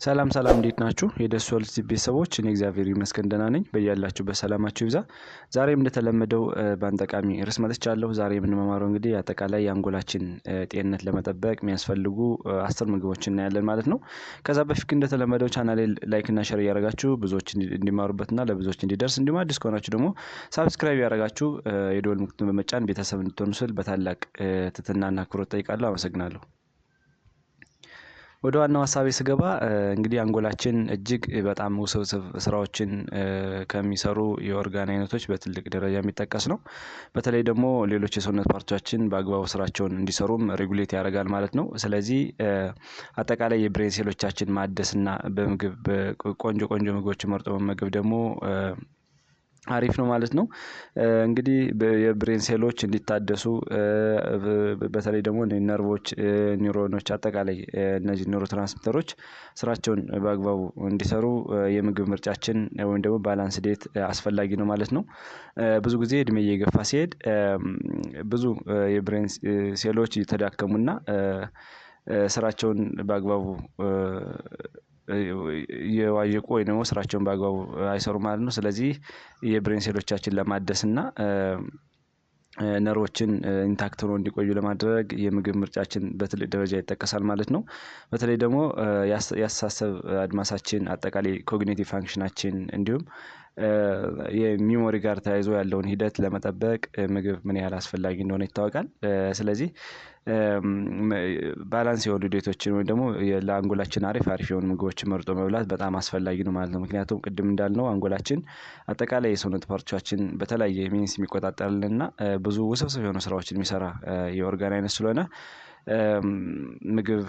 ሰላም እንዴት ናችሁ? የደሱ ወልድ ቤተሰቦች እኔ እግዚአብሔር ይመስገን ደህና ነኝ። በያላችሁበት ሰላማችሁ ይብዛ። ዛሬም እንደተለመደው በአንድ ጠቃሚ ርዕስ መጥቻለሁ። ዛሬ የምንማማረው እንግዲህ አጠቃላይ የአንጎላችን ጤንነት ለመጠበቅ የሚያስፈልጉ 10 ምግቦችን እናያለን ማለት ነው። ከዛ በፊት ግን እንደተለመደው ቻናሌን ላይክ እና ሼር እያደረጋችሁ ብዙዎች እንዲማሩበትና ለብዙዎች እንዲደርስ እንዲሁም አዲስ ከሆናችሁ ደግሞ ሳብስክራይብ ያደረጋችሁ የደወል ምልክቱን በመጫን ቤተሰብ እንድትሆኑ ስል በታላቅ ትህትናና አክብሮት ጠይቃለሁ። አመሰግናለሁ። ወደ ዋናው ሀሳቤ ስገባ እንግዲህ አንጎላችን እጅግ በጣም ውስብስብ ስራዎችን ከሚሰሩ የኦርጋን አይነቶች በትልቅ ደረጃ የሚጠቀስ ነው። በተለይ ደግሞ ሌሎች የሰውነት ፓርቶቻችን በአግባቡ ስራቸውን እንዲሰሩም ሬጉሌት ያደርጋል ማለት ነው። ስለዚህ አጠቃላይ የብሬን ሴሎቻችን ማደስና በምግብ ቆንጆ ምግቦችን መርጦ መመገብ ደግሞ አሪፍ ነው ማለት ነው። እንግዲህ የብሬን ሴሎች እንዲታደሱ በተለይ ደግሞ ነርቮች፣ ኒውሮኖች አጠቃላይ እነዚህ ኒውሮ ትራንስሚተሮች ስራቸውን በአግባቡ እንዲሰሩ የምግብ ምርጫችን ወይም ደግሞ ባላንስ ዲየት አስፈላጊ ነው ማለት ነው። ብዙ ጊዜ እድሜ እየገፋ ሲሄድ ብዙ የብሬን ሴሎች እየተዳከሙና ስራቸውን በአግባቡ የዋየቁ ወይ ደግሞ ስራቸውን በአግባቡ አይሰሩም ማለት ነው። ስለዚህ የብሬን ሴሎቻችን ለማደስ እና ነርቮችን ኢንታክት ሆነው እንዲቆዩ ለማድረግ የምግብ ምርጫችን በትልቅ ደረጃ ይጠቀሳል ማለት ነው። በተለይ ደግሞ የአስተሳሰብ አድማሳችን አጠቃላይ ኮግኒቲቭ ፋንክሽናችን እንዲሁም የሚሞሪ ጋር ተያይዞ ያለውን ሂደት ለመጠበቅ ምግብ ምን ያህል አስፈላጊ እንደሆነ ይታወቃል። ስለዚህ ባላንስ የሆኑ ዲየቶችን ወይም ደግሞ ለአንጎላችን አሪፍ የሆኑ ምግቦችን መርጦ መብላት በጣም አስፈላጊ ነው ማለት ነው። ምክንያቱም ቅድም እንዳልነው አንጎላችን አጠቃላይ የሰውነት ፓርቶቻችን በተለያየ ሚንስ የሚቆጣጠርልንና ብዙ ውስብስብ የሆኑ ስራዎችን የሚሰራ የኦርጋን አይነት ስለሆነ ምግብ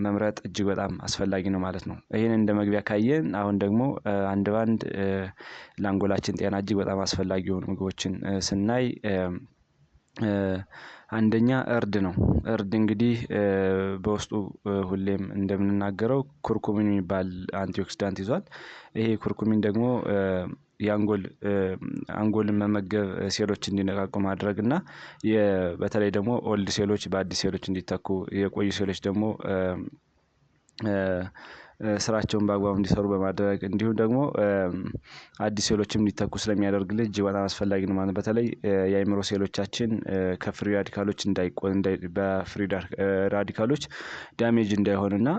መምረጥ እጅግ በጣም አስፈላጊ ነው ማለት ነው። ይሄንን እንደ መግቢያ ካየን አሁን ደግሞ አንድ ባንድ ለአንጎላችን ጤና እጅግ በጣም አስፈላጊ የሆኑ ምግቦችን ስናይ አንደኛ እርድ ነው። እርድ እንግዲህ በውስጡ ሁሌም እንደምንናገረው ኩርኩሚን የሚባል አንቲኦክሲዳንት ይዟል። ይሄ ኩርኩሚን ደግሞ አንጎልን መመገብ ሴሎች እንዲነቃቁ ማድረግ እና በተለይ ደግሞ ኦልድ ሴሎች በአዲስ ሴሎች እንዲተኩ የቆዩ ሴሎች ደግሞ ስራቸውን በአግባቡ እንዲሰሩ በማድረግ እንዲሁም ደግሞ አዲስ ሴሎችም እንዲተኩ ስለሚያደርግልን እጅግ በጣም አስፈላጊ ነው ማለት ነው። በተለይ የአእምሮ ሴሎቻችን ከፍሪ ራዲካሎች በፍሪ ራዲካሎች ዳሜጅ እንዳይሆንና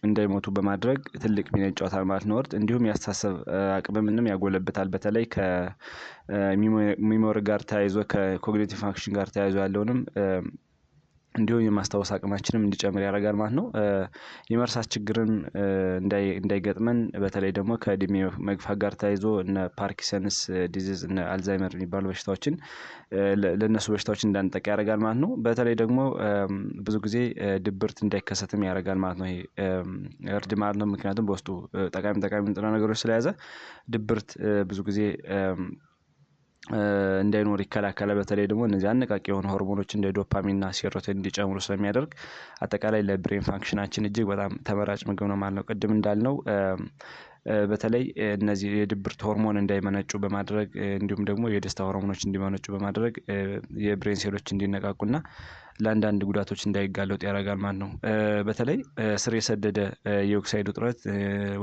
እንዳይሞቱ በማድረግ ትልቅ ሚና ይጫወታል ማለት ነው። እርድ እንዲሁም የአስተሳሰብ አቅምንም ያጎለብታል። በተለይ ከሚሞሪ ጋር ተያይዞ ከኮግኒቲቭ ፋንክሽን ጋር ተያይዞ ያለውንም እንዲሁ የማስታወስ አቅማችንም እንዲጨምር ያደርጋል ማለት ነው። የመርሳት ችግርን እንዳይገጥመን በተለይ ደግሞ ከእድሜ መግፋት ጋር ተያይዞ እነ ፓርኪንሰንስ ዲዚዝ እነ አልዛይመር የሚባሉ በሽታዎችን ለነሱ በሽታዎች እንዳንጠቃ ያደርጋል ማለት ነው። በተለይ ደግሞ ብዙ ጊዜ ድብርት እንዳይከሰትም ያደርጋል ማለት ነው። ይሄ እርድ ማለት ነው። ምክንያቱም በውስጡ ጠቃሚ ንጥረ ነገሮች ስለያዘ ድብርት ብዙ ጊዜ እንዳይኖር ይከላከላል። በተለይ ደግሞ እነዚህ አነቃቂ የሆኑ ሆርሞኖች እንደ ዶፓሚን እና ሴሮቶኒን እንዲጨምሩ ስለሚያደርግ አጠቃላይ ለብሬን ፋንክሽናችን እጅግ በጣም ተመራጭ ምግብ ነው ማለት ነው። ቅድም እንዳልነው በተለይ እነዚህ የድብርት ሆርሞን እንዳይመነጩ በማድረግ እንዲሁም ደግሞ የደስታ ሆርሞኖች እንዲመነጩ በማድረግ የብሬን ሴሎች እንዲነቃቁና ለአንዳንድ ጉዳቶች እንዳይጋለጡ ያደርጋል ማለት ነው። በተለይ ስር የሰደደ የኦክሳይድ ውጥረት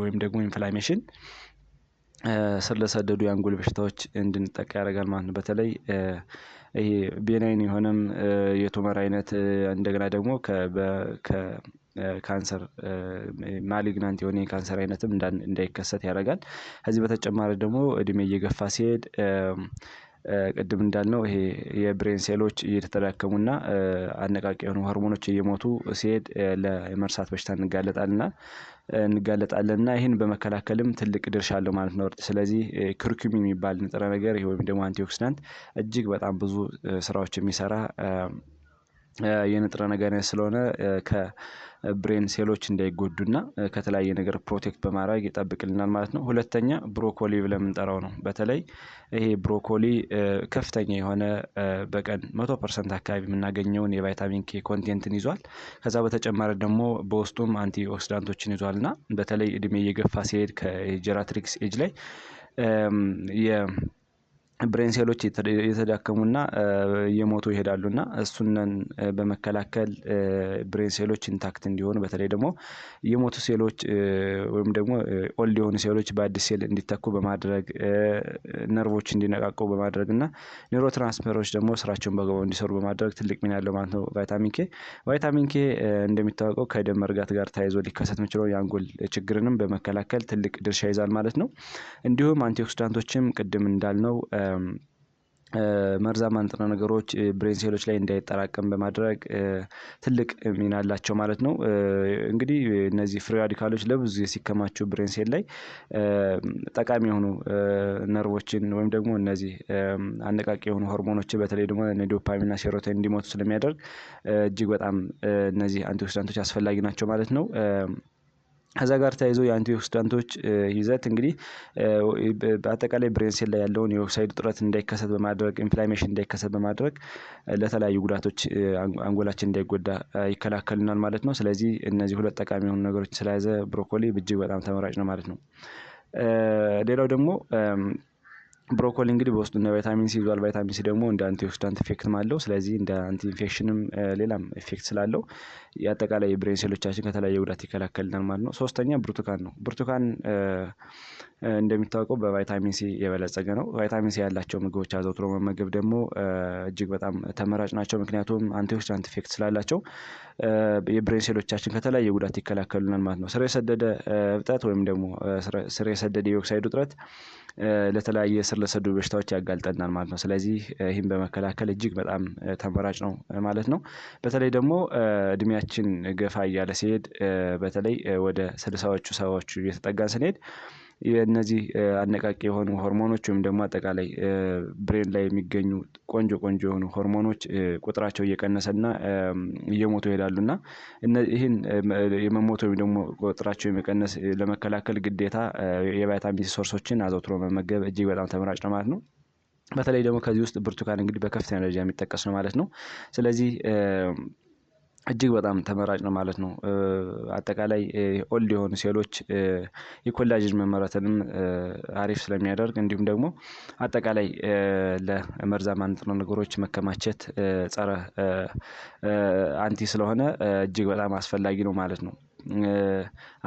ወይም ደግሞ ኢንፍላሜሽን ስር ለሰደዱ የአንጎል በሽታዎች እንድንጠቃ ያደርጋል ማለት ነው። በተለይ ይሄ ቤናይን የሆነም የቱመር አይነት እንደገና ደግሞ ከካንሰር ማሊግናንት የሆነ የካንሰር አይነትም እንዳይከሰት ያደርጋል። ከዚህ በተጨማሪ ደግሞ እድሜ እየገፋ ሲሄድ ቅድም እንዳልነው ይሄ የብሬን ሴሎች እየተዳከሙና አነቃቂ የሆኑ ሆርሞኖች እየሞቱ ሲሄድ ለመርሳት በሽታ እንጋለጣለንና ይህን በመከላከልም ትልቅ ድርሻ አለው ማለት ነው። ስለዚህ ኩርኩሚን የሚባል ንጥረ ነገር ወይም ደግሞ አንቲኦክሲዳንት እጅግ በጣም ብዙ ስራዎች የሚሰራ የንጥረ ነገር ስለሆነ ከብሬን ሴሎች እንዳይጎዱና ከተለያየ ነገር ፕሮቴክት በማድረግ ይጠብቅልናል ማለት ነው። ሁለተኛ ብሮኮሊ ብለን የምንጠራው ነው። በተለይ ይሄ ብሮኮሊ ከፍተኛ የሆነ በቀን 100% አካባቢ የምናገኘውን የቫይታሚን ኬ ኮንቴንትን ይዟል። ከዛ በተጨማሪ ደግሞ በውስጡም አንቲ ኦክሲዳንቶችን ይዟልና በተለይ እድሜ እየገፋ ሲሄድ ከጄራትሪክስ ኤጅ ላይ ብሬን ሴሎች የተዳከሙና እየሞቱ ይሄዳሉና እሱንን በመከላከል ብሬን ሴሎች ኢንታክት እንዲሆኑ በተለይ ደግሞ የሞቱ ሴሎች ወይም ደግሞ ኦልድ የሆኑ ሴሎች በአዲስ ሴል እንዲተኩ በማድረግ ነርቮች እንዲነቃቁ በማድረግ እና ኒውሮ ትራንስሚተሮች ደግሞ ስራቸውን በአግባቡ እንዲሰሩ በማድረግ ትልቅ ሚና ያለው ማለት ነው ቫይታሚን ኬ እንደሚታወቀው ከደም መርጋት ጋር ተያይዞ ሊከሰት የሚችለው የአንጎል ችግርንም በመከላከል ትልቅ ድርሻ ይዛል ማለት ነው። እንዲሁም አንቲኦክሲዳንቶችም ቅድም እንዳልነው መርዛማ ንጥረ ነገሮች ብሬን ሴሎች ላይ እንዳይጠራቀም በማድረግ ትልቅ ሚና አላቸው ማለት ነው። እንግዲህ እነዚህ ፍሪ ራዲካሎች ለብዙ ጊዜ ሲከማቹ ብሬን ሴል ላይ ጠቃሚ የሆኑ ነርቮችን ወይም ደግሞ እነዚህ አነቃቂ የሆኑ ሆርሞኖችን በተለይ ደግሞ ዶፓሚንና ሴሮቶኒን እንዲሞቱ ስለሚያደርግ እጅግ በጣም እነዚህ አንቲኦክሲዳንቶች አስፈላጊ ናቸው ማለት ነው። ከዛ ጋር ተያይዞ የአንቲኦክሲዳንቶች ይዘት እንግዲህ በአጠቃላይ ብሬን ሴል ላይ ያለውን የኦክሳይድ እጥረት እንዳይከሰት በማድረግ ኢንፍላሜሽን እንዳይከሰት በማድረግ ለተለያዩ ጉዳቶች አንጎላችን እንዳይጎዳ ይከላከልናል ማለት ነው። ስለዚህ እነዚህ ሁለት ጠቃሚ የሆኑ ነገሮችን ስለያዘ ብሮኮሊ እጅግ በጣም ተመራጭ ነው ማለት ነው። ሌላው ደግሞ ብሮኮሊ እንግዲህ በውስጡ እንደ ቫይታሚን ሲ ይዟል። ቫይታሚን ሲ ደግሞ እንደ አንቲኦክሲዳንት ኢፌክትም አለው። ስለዚህ እንደ አንቲ ኢንፌክሽንም ሌላም ኢፌክት ስላለው የአጠቃላይ የብሬን ሴሎቻችን ከተለያየ ጉዳት ይከላከልናል ማለት ነው። ሶስተኛ ብርቱካን ነው። ብርቱካን እንደሚታወቀው በቫይታሚን ሲ የበለጸገ ነው። ቫይታሚን ሲ ያላቸው ምግቦች አዘውትሮ መመገብ ደግሞ እጅግ በጣም ተመራጭ ናቸው። ምክንያቱም አንቲኦክሲዳንት ኢፌክት ስላላቸው የብሬን ሴሎቻችን ከተለያየ ጉዳት ይከላከሉናል ማለት ነው። ስር የሰደደ እብጠት ወይም ደግሞ ስር የሰደደ የኦክሳይድ ውጥረት ለተለያየ ስር ለሰዱ በሽታዎች ያጋልጠናል ማለት ነው። ስለዚህ ይህን በመከላከል እጅግ በጣም ተመራጭ ነው ማለት ነው። በተለይ ደግሞ እድሜያችን ገፋ እያለ ሲሄድ በተለይ ወደ 60ዎቹ 70ዎቹ እየተጠጋን ስንሄድ የእነዚህ አነቃቂ የሆኑ ሆርሞኖች ወይም ደግሞ አጠቃላይ ብሬን ላይ የሚገኙ ቆንጆ የሆኑ ሆርሞኖች ቁጥራቸው እየቀነሰና እየሞቱ ይሄዳሉና ይህን የመሞት ወይም ደግሞ ቁጥራቸው የመቀነስ ለመከላከል ግዴታ የቫይታሚን ሲ ሶርሶችን አዘውትሮ መመገብ እጅግ በጣም ተመራጭ ነው ማለት ነው። በተለይ ደግሞ ከዚህ ውስጥ ብርቱካን እንግዲህ በከፍተኛ ደረጃ የሚጠቀስ ነው ማለት ነው። ስለዚህ እጅግ በጣም ተመራጭ ነው ማለት ነው። አጠቃላይ ኦልድ የሆኑ ሴሎች የኮላጅን መመረትንም አሪፍ ስለሚያደርግ እንዲሁም ደግሞ አጠቃላይ ለመርዛማ ንጥረ ነገሮች መከማቸት ጸረ አንቲ ስለሆነ እጅግ በጣም አስፈላጊ ነው ማለት ነው።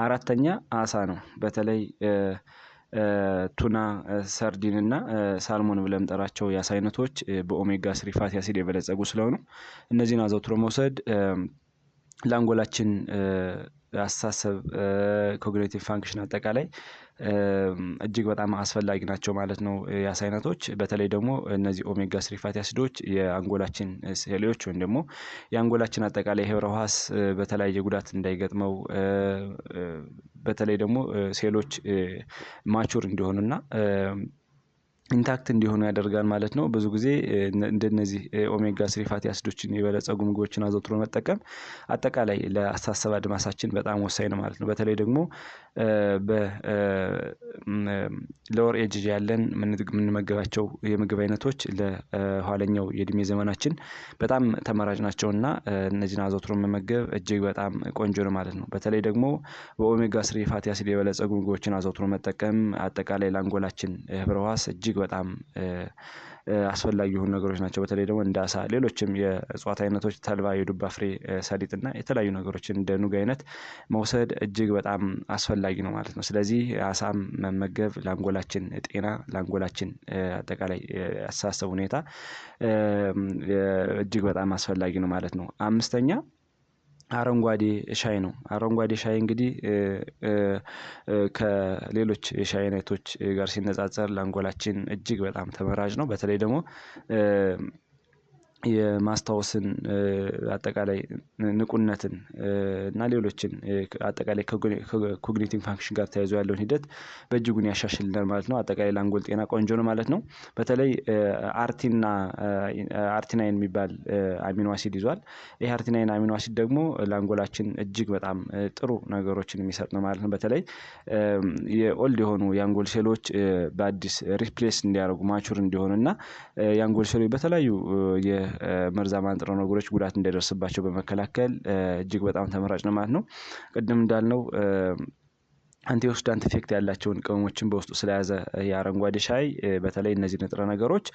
አራተኛ አሳ ነው። በተለይ ቱና፣ ሰርዲን እና ሳልሞን ብለን የምንጠራቸው የአሳ አይነቶች በኦሜጋ 3 ፋቲ አሲድ የበለጸጉ ስለሆኑ እነዚህን አዘውትሮ መውሰድ ለአንጎላችን አስተሳሰብ ኮግኒቲቭ ፋንክሽን አጠቃላይ እጅግ በጣም አስፈላጊ ናቸው ማለት ነው። የአሳ አይነቶች በተለይ ደግሞ እነዚህ ኦሜጋ 3 ፋቲ አሲዶች የአንጎላችን ሴሎች ወይም ደግሞ የአንጎላችን አጠቃላይ ህብረ ህዋስ በተለያየ ጉዳት እንዳይገጥመው በተለይ ደግሞ ሴሎች ማቹር እንዲሆኑና ኢንታክት እንዲሆኑ ያደርጋል ማለት ነው። ብዙ ጊዜ እንደነዚህ ኦሜጋ 3 ፋቲ አሲዶችን የበለጸጉ ምግቦችን አዘውትሮ መጠቀም አጠቃላይ ለአስተሳሰብ አድማሳችን በጣም ወሳኝ ነው ማለት ነው። በተለይ ደግሞ በሎወር ኤጅ ያለን የምንመገባቸው የምግብ አይነቶች ለኋለኛው የእድሜ ዘመናችን በጣም ተመራጭ ናቸውና እነዚህን አዘውትሮ መመገብ እጅግ በጣም ቆንጆ ነው ማለት ነው። በተለይ ደግሞ በኦሜጋ 3 ፋቲ አሲድ የበለጸጉ ምግቦችን አዘውትሮ መጠቀም አጠቃላይ ለአንጎላችን ህብረ ህዋስ እጅግ በጣም አስፈላጊ የሆኑ ነገሮች ናቸው። በተለይ ደግሞ እንደ አሳ፣ ሌሎችም የእጽዋት አይነቶች ተልባ፣ የዱባ ፍሬ፣ ሰሊጥና የተለያዩ ነገሮችን እንደ ኑግ አይነት መውሰድ እጅግ በጣም አስፈላጊ ነው ማለት ነው። ስለዚህ አሳም መመገብ ለአንጎላችን ጤና፣ ለአንጎላችን አጠቃላይ አስተሳሰብ ሁኔታ እጅግ በጣም አስፈላጊ ነው ማለት ነው። አምስተኛ አረንጓዴ ሻይ ነው። አረንጓዴ ሻይ እንግዲህ ከሌሎች የሻይ አይነቶች ጋር ሲነጻጸር ለአንጎላችን እጅግ በጣም ተመራጭ ነው። በተለይ ደግሞ የማስታወስን አጠቃላይ ንቁነትን እና ሌሎችን አጠቃላይ ኮግኒቲቭ ፋንክሽን ጋር ተያይዞ ያለውን ሂደት በእጅጉን ያሻሽልናል ማለት ነው። አጠቃላይ ለአንጎል ጤና ቆንጆ ነው ማለት ነው። በተለይ አርቲናይን የሚባል አሚኖ አሲድ ይዟል። ይህ አርቲናይን አሚኖ አሲድ ደግሞ ለአንጎላችን እጅግ በጣም ጥሩ ነገሮችን የሚሰጥ ነው ማለት ነው። በተለይ የኦልድ የሆኑ የአንጎል ሴሎች በአዲስ ሪፕሌስ እንዲያደርጉ ማቹር እንዲሆኑ እና የአንጎል ሴሎች በተለያዩ የመርዛማ ንጥረ ነገሮች ጉዳት እንዳይደርስባቸው በመከላከል እጅግ በጣም ተመራጭ ነው ማለት ነው። ቅድም እንዳልነው አንቲኦክሲዳንት ኢፌክት ያላቸውን ቅመሞችን በውስጡ ስለያዘ የአረንጓዴ ሻይ በተለይ እነዚህ ንጥረ ነገሮች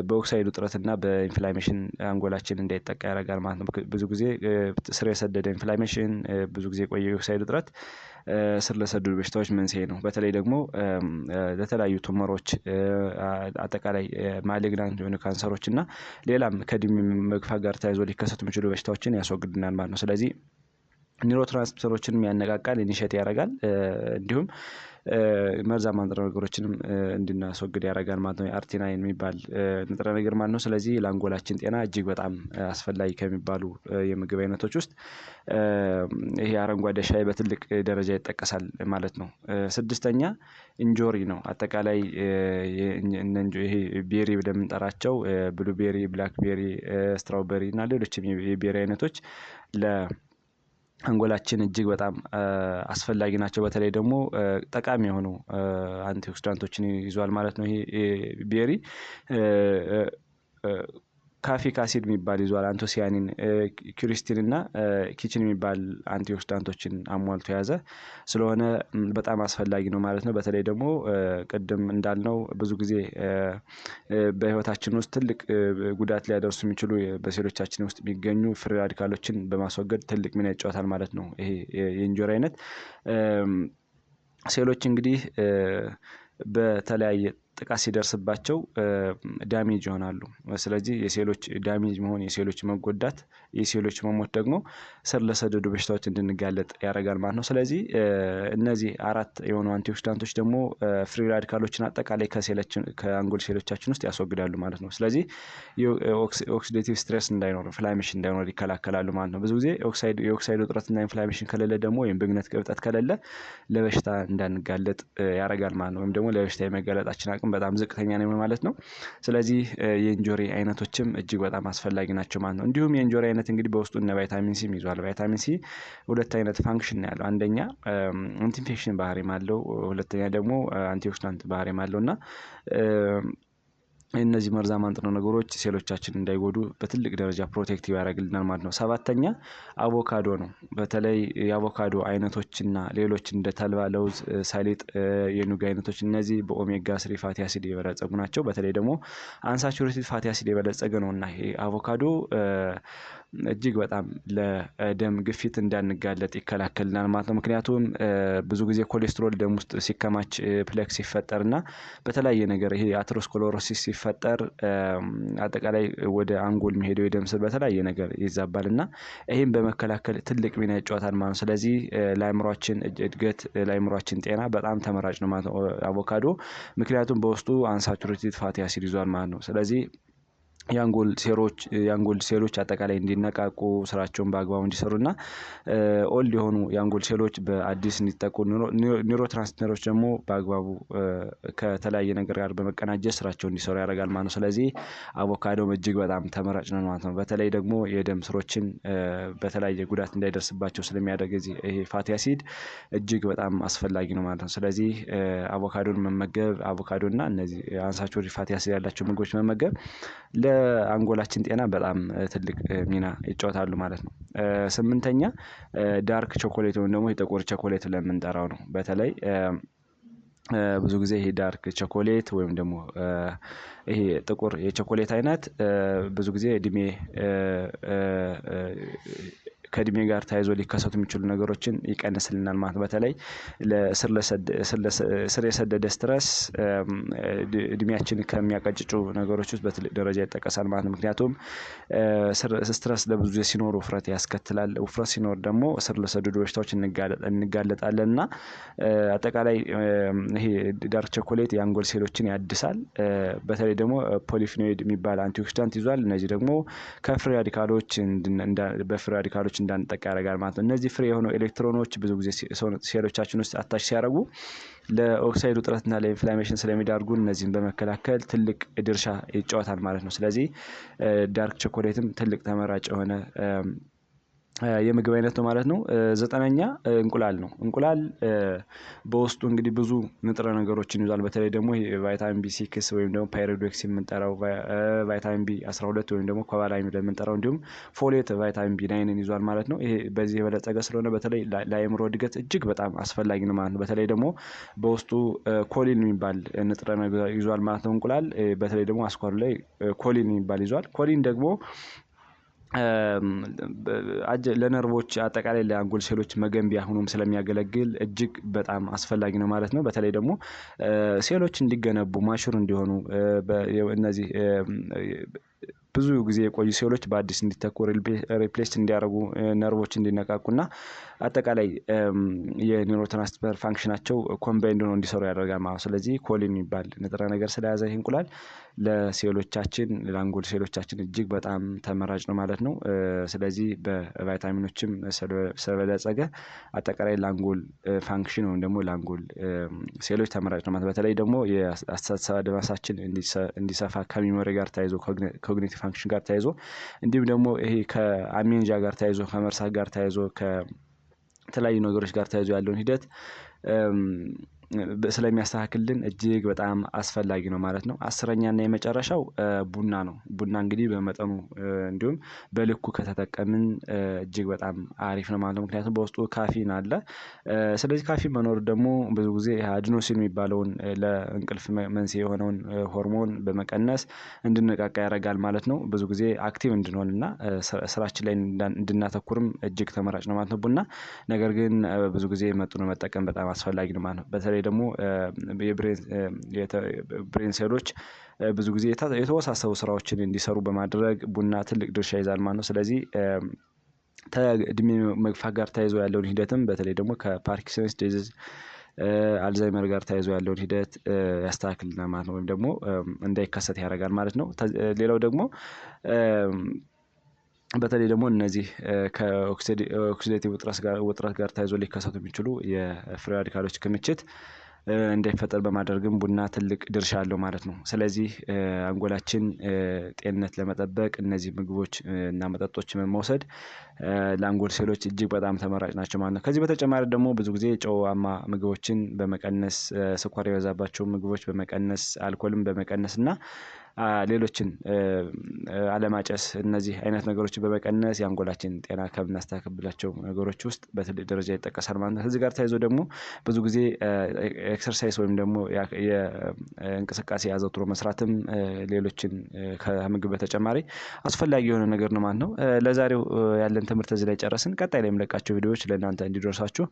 በኦክሳይድ ውጥረትና በኢንፍላሜሽን አንጎላችን እንዳይጠቃ ያደርጋል ማለት ነው። ብዙ ጊዜ ስር የሰደደ ኢንፍላሜሽን፣ ብዙ ጊዜ የቆየ የኦክሳይድ ውጥረት ስር ለሰደዱ በሽታዎች መንስኤ ነው። በተለይ ደግሞ ለተለያዩ ቱመሮች፣ አጠቃላይ ማሊግናንት የሆኑ ካንሰሮች እና ሌላም ከእድሜ መግፋት ጋር ተያይዞ ሊከሰቱ የሚችሉ በሽታዎችን ያስወግድናል ማለት ነው። ስለዚህ ኒውሮትራንስሚተሮችንም ያነቃቃል፣ ኢኒሼት ያደርጋል። እንዲሁም መርዛማ ንጥረ ነገሮችንም እንድናስወግድ ያደርጋል ማለት ነው። አርቲናይን የሚባል ንጥረ ነገር ማለት ነው። ስለዚህ ለአንጎላችን ጤና እጅግ በጣም አስፈላጊ ከሚባሉ የምግብ አይነቶች ውስጥ ይሄ አረንጓዴ ሻይ በትልቅ ደረጃ ይጠቀሳል ማለት ነው። ስድስተኛ እንጆሪ ነው። አጠቃላይ ይሄ ቤሪ ብለን የምንጠራቸው ብሉቤሪ፣ ብላክቤሪ፣ ስትራውበሪ እና ሌሎችም የቤሪ አይነቶች አንጎላችን እጅግ በጣም አስፈላጊ ናቸው። በተለይ ደግሞ ጠቃሚ የሆኑ አንቲኦክሲዳንቶችን ይዟል ማለት ነው። ይሄ ቤሪ ካፊክ አሲድ የሚባል ይዟል፣ አንቶሲያኒን፣ ኪሪስቲን እና ኪችን የሚባል አንቲኦክሲዳንቶችን አሟልቶ የያዘ ስለሆነ በጣም አስፈላጊ ነው ማለት ነው። በተለይ ደግሞ ቅድም እንዳልነው ብዙ ጊዜ በህይወታችን ውስጥ ትልቅ ጉዳት ሊያደርሱ የሚችሉ በሴሎቻችን ውስጥ የሚገኙ ፍሪ ራዲካሎችን በማስወገድ ትልቅ ሚና ይጫወታል ማለት ነው። ይሄ የእንጆሪ አይነት ሴሎች እንግዲህ በተለያየ ጥቃት ሲደርስባቸው ዳሜጅ ይሆናሉ። ስለዚህ የሴሎች ዳሜጅ መሆን፣ የሴሎች መጎዳት፣ የሴሎች መሞት ደግሞ ስር ለሰደዱ በሽታዎች እንድንጋለጥ ያደርጋል ማለት ነው። ስለዚህ እነዚህ አራት የሆኑ አንቲኦክሲዳንቶች ደግሞ ፍሪ ራዲካሎችን አጠቃላይ ከአንጎል ሴሎቻችን ውስጥ ያስወግዳሉ ማለት ነው። ስለዚህ ኦክሲዴቲቭ ስትሬስ እንዳይኖር፣ ኢንፍላሜሽን እንዳይኖር ይከላከላሉ ማለት ነው። ብዙ ጊዜ የኦክሳይድ ውጥረትና ኢንፍላሜሽን ከሌለ ደግሞ ወይም ብግነት እብጠት ከሌለ ለበሽታ እንዳንጋለጥ ያደርጋል ማለት ነው። ወይም ደግሞ ለበሽታ የመጋለጣችን አቅም በጣም ዝቅተኛ ነው ማለት ነው። ስለዚህ የእንጆሪ አይነቶችም እጅግ በጣም አስፈላጊ ናቸው ማለት ነው። እንዲሁም የእንጆሪ አይነት እንግዲህ በውስጡ እነ ቫይታሚን ሲ ይዟል። ቫይታሚን ሲ ሁለት አይነት ፋንክሽን ነው ያለው። አንደኛ አንቲ ኢንፌክሽን ባህሪም አለው፣ ሁለተኛ ደግሞ አንቲኦክሲዳንት ባህሪም አለው እና እነዚህ መርዛማ ንጥረ ነገሮች ሴሎቻችን እንዳይጎዱ በትልቅ ደረጃ ፕሮቴክቲቭ ያደርግልናል ማለት ነው። ሰባተኛ አቮካዶ ነው። በተለይ የአቮካዶ አይነቶችና ሌሎች እንደ ተልባ፣ ለውዝ፣ ሰሊጥ፣ የኑግ አይነቶች እነዚህ በኦሜጋ 3 ፋቲ አሲድ የበለጸጉ ናቸው። በተለይ ደግሞ አንሳቹሬትድ ፋቲ አሲድ የበለጸገ ነው እና ይሄ አቮካዶ እጅግ በጣም ለደም ግፊት እንዳንጋለጥ ይከላከልናል ማለት ነው። ምክንያቱም ብዙ ጊዜ ኮሌስትሮል ደም ውስጥ ሲከማች ፕሌክ ሲፈጠርና በተለያየ ነገር ይሄ አተሮስክለሮሲስ ሲፈጠር አጠቃላይ ወደ አንጎል የሚሄደው የደም ስር በተለያየ ነገር ይዛባልና ይሄን በመከላከል ትልቅ ሚና ይጫወታል ማለት ነው። ስለዚህ ለአእምሯችን እድገት፣ ለአእምሯችን ጤና በጣም ተመራጭ ነው ማለት ነው አቮካዶ። ምክንያቱም በውስጡ አንሳቹሬትድ ፋቲ አሲድ ይዟል ማለት ነው። ስለዚህ የአንጎል ሴሎች አጠቃላይ እንዲነቃቁ፣ ስራቸውን በአግባቡ እንዲሰሩና ኦልድ የሆኑ የአንጎል ሴሎች በአዲስ እንዲተኩ፣ ኒውሮትራንስሚተሮች ደግሞ በአግባቡ ከተለያየ ነገር ጋር በመቀናጀት ስራቸውን እንዲሰሩ ያደርጋል ማለት ነው። ስለዚህ አቮካዶም እጅግ በጣም ተመራጭ ነው ማለት ነው። በተለይ ደግሞ የደም ስሮችን በተለያየ ጉዳት እንዳይደርስባቸው ስለሚያደርግ ይሄ ፋቲ አሲድ እጅግ በጣም አስፈላጊ ነው ማለት ነው። ስለዚህ አቮካዶን መመገብ፣ አቮካዶና እነዚህ አንሳቹሬትድ ፋቲ አሲድ ያላቸው ምግቦች መመገብ ለአንጎላችን ጤና በጣም ትልቅ ሚና ይጫወታሉ ማለት ነው። ስምንተኛ ዳርክ ቾኮሌት ወይም ደግሞ የጥቁር ቾኮሌት ለምንጠራው ነው። በተለይ ብዙ ጊዜ ይሄ ዳርክ ቾኮሌት ወይም ደግሞ ይሄ ጥቁር የቾኮሌት አይነት ብዙ ጊዜ ከእድሜ ጋር ተያይዞ ሊከሰቱ የሚችሉ ነገሮችን ይቀንስልናል ማለት ነው። በተለይ ስር የሰደደ ስትረስ እድሜያችን ከሚያቀጭጩ ነገሮች ውስጥ በትልቅ ደረጃ ይጠቀሳል ማለት ነው። ምክንያቱም ስትረስ ለብዙ ጊዜ ሲኖር ውፍረት ያስከትላል። ውፍረት ሲኖር ደግሞ ስር ለሰደዱ በሽታዎች እንጋለጣለን እና አጠቃላይ ይሄ ዳርክ ቾኮሌት የአንጎል ሴሎችን ያድሳል። በተለይ ደግሞ ፖሊፊኖይድ የሚባል አንቲኦክሲዳንት ይዟል። እነዚህ ደግሞ በፍሪ ራዲካሎች እንዳንጠቃ ያደርጋል ማለት ነው። እነዚህ ፍሪ የሆኑ ኤሌክትሮኖች ብዙ ጊዜ ሴሎቻችን ውስጥ አታች ሲያደርጉ ለኦክሳይድ ውጥረትና ለኢንፍላሜሽን ስለሚዳርጉ እነዚህን በመከላከል ትልቅ ድርሻ ይጫወታል ማለት ነው። ስለዚህ ዳርክ ቾኮሌትም ትልቅ ተመራጭ የሆነ የምግብ አይነት ነው ማለት ነው። 9ኛ እንቁላል ነው። እንቁላል በውስጡ እንግዲህ ብዙ ንጥረ ነገሮችን ይዟል። በተለይ ደግሞ ቫይታሚን ቢ6 ወይም ደግሞ ፓይሮዶክስ የምንጠራው ቫይታሚን ቢ12 ወይም ደግሞ ኮባላሚን የምንጠራው እንዲሁም ፎሌት ቫይታሚን ቢ9ን ይዟል ማለት ነው። ይሄ በዚህ የበለጸገ ስለሆነ በተለይ ለአእምሮ እድገት እጅግ በጣም አስፈላጊ ነው ማለት ነው። በተለይ ደግሞ በውስጡ ኮሊን የሚባል ንጥረ ነገር ይዟል ማለት ነው። እንቁላል በተለይ ደግሞ አስኳሉ ላይ ኮሊን የሚባል ይዟል። ኮሊን ደግሞ ለነርቮች አጠቃላይ ለአንጎል ሴሎች መገንቢያ ሆኖም ስለሚያገለግል እጅግ በጣም አስፈላጊ ነው ማለት ነው። በተለይ ደግሞ ሴሎች እንዲገነቡ ማቹር እንዲሆኑ እነዚህ ብዙ ጊዜ የቆዩ ሴሎች በአዲስ እንዲተኩ ሪፕሌስ እንዲያደርጉ ነርቮች እንዲነቃቁና አጠቃላይ የኒውሮ ትራንስፈር ፋንክሽናቸው ኮምባይንድ ሆነው እንዲሰሩ ያደርጋል ማለት ነው። ስለዚህ ኮሊን የሚባል ንጥረ ነገር ስለያዘ ይህ እንቁላል ለሴሎቻችን ለአንጎል ሴሎቻችን እጅግ በጣም ተመራጭ ነው ማለት ነው። ስለዚህ በቫይታሚኖችም ስለበለጸገ አጠቃላይ ለአንጎል ፋንክሽን ወይም ደግሞ ለአንጎል ሴሎች ተመራጭ ነው ማለት ነው። በተለይ ደግሞ የአስተሳሰብ አድማሳችን እንዲሰፋ ከሚሞሪ ጋር ተያይዞ ኮግኒቲቭ ፋንክሽን ጋር ተያይዞ እንዲሁም ደግሞ ይሄ ከአሜንጃ ጋር ተያይዞ ከመርሳት ጋር ተያይዞ ከተለያዩ ነገሮች ጋር ተያይዞ ያለውን ሂደት ስለሚያስተካክልን እጅግ በጣም አስፈላጊ ነው ማለት ነው። 10ኛ እና የመጨረሻው ቡና ነው። ቡና እንግዲህ በመጠኑ እንዲሁም በልኩ ከተጠቀምን እጅግ በጣም አሪፍ ነው ማለት ነው። ምክንያቱም በውስጡ ካፊን አለ። ስለዚህ ካፊን መኖር ደግሞ ብዙ ጊዜ አዲኖሲን የሚባለውን ለእንቅልፍ መንስኤ የሆነውን ሆርሞን በመቀነስ እንድንነቃቃ ያደርጋል ማለት ነው። ብዙ ጊዜ አክቲቭ እንድንሆንና ስራችን ላይ እንድናተኩርም እጅግ ተመራጭ ነው ማለት ነው ቡና። ነገር ግን ብዙ ጊዜ መጥኖ መጠቀም በጣም አስፈላጊ ነው ማለት ነው። በተለይ ደግሞ የብሬን ሴሎች ብዙ ጊዜ የተወሳሰቡ ስራዎችን እንዲሰሩ በማድረግ ቡና ትልቅ ድርሻ ይዛል ማለት ነው። ስለዚህ ከእድሜ መግፋት ጋር ተያይዞ ያለውን ሂደትም በተለይ ደግሞ ከፓርኪንሰንስ ዲዚዝ አልዛይመር ጋር ተያይዞ ያለውን ሂደት ያስተካክልናል ማለት ነው። ወይም ደግሞ እንዳይከሰት ያደርጋል ማለት ነው። ሌላው ደግሞ በተለይ ደግሞ እነዚህ ከኦክሲዴቲቭ ውጥረት ጋር ተያይዞ ሊከሰቱ የሚችሉ የፍሪ ራዲካሎች ክምችት እንዳይፈጠር በማድረግም ቡና ትልቅ ድርሻ አለው ማለት ነው። ስለዚህ አንጎላችን ጤንነት ለመጠበቅ እነዚህ ምግቦች እና መጠጦችን መውሰድ ለአንጎል ሴሎች እጅግ በጣም ተመራጭ ናቸው ማለት ነው። ከዚህ በተጨማሪ ደግሞ ብዙ ጊዜ ጨዋማ ምግቦችን በመቀነስ ስኳር የበዛባቸው ምግቦች በመቀነስ አልኮልን በመቀነስ እና ሌሎችን አለማጨስ እነዚህ አይነት ነገሮችን በመቀነስ የአንጎላችን ጤና ከምናስተካክላቸው ነገሮች ውስጥ በትልቅ ደረጃ ይጠቀሳል ማለት ነው። ከዚህ ጋር ተያይዞ ደግሞ ብዙ ጊዜ ኤክሰርሳይዝ ወይም ደግሞ የእንቅስቃሴ አዘውትሮ መስራትም ሌሎችን ከምግብ በተጨማሪ አስፈላጊ የሆነ ነገር ነው ማለት ነው። ለዛሬው ያለን ትምህርት እዚህ ላይ ጨረስን። ቀጣይ ላይ የምለቃቸው ቪዲዮዎች ለእናንተ እንዲደርሳችሁ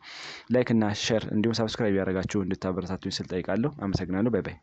ላይክ እና ሼር እንዲሁም ሰብስክራይብ ያደረጋችሁ እንድታበረታቱኝ ስል ጠይቃለሁ። አመሰግናለሁ። ባይ ባይ።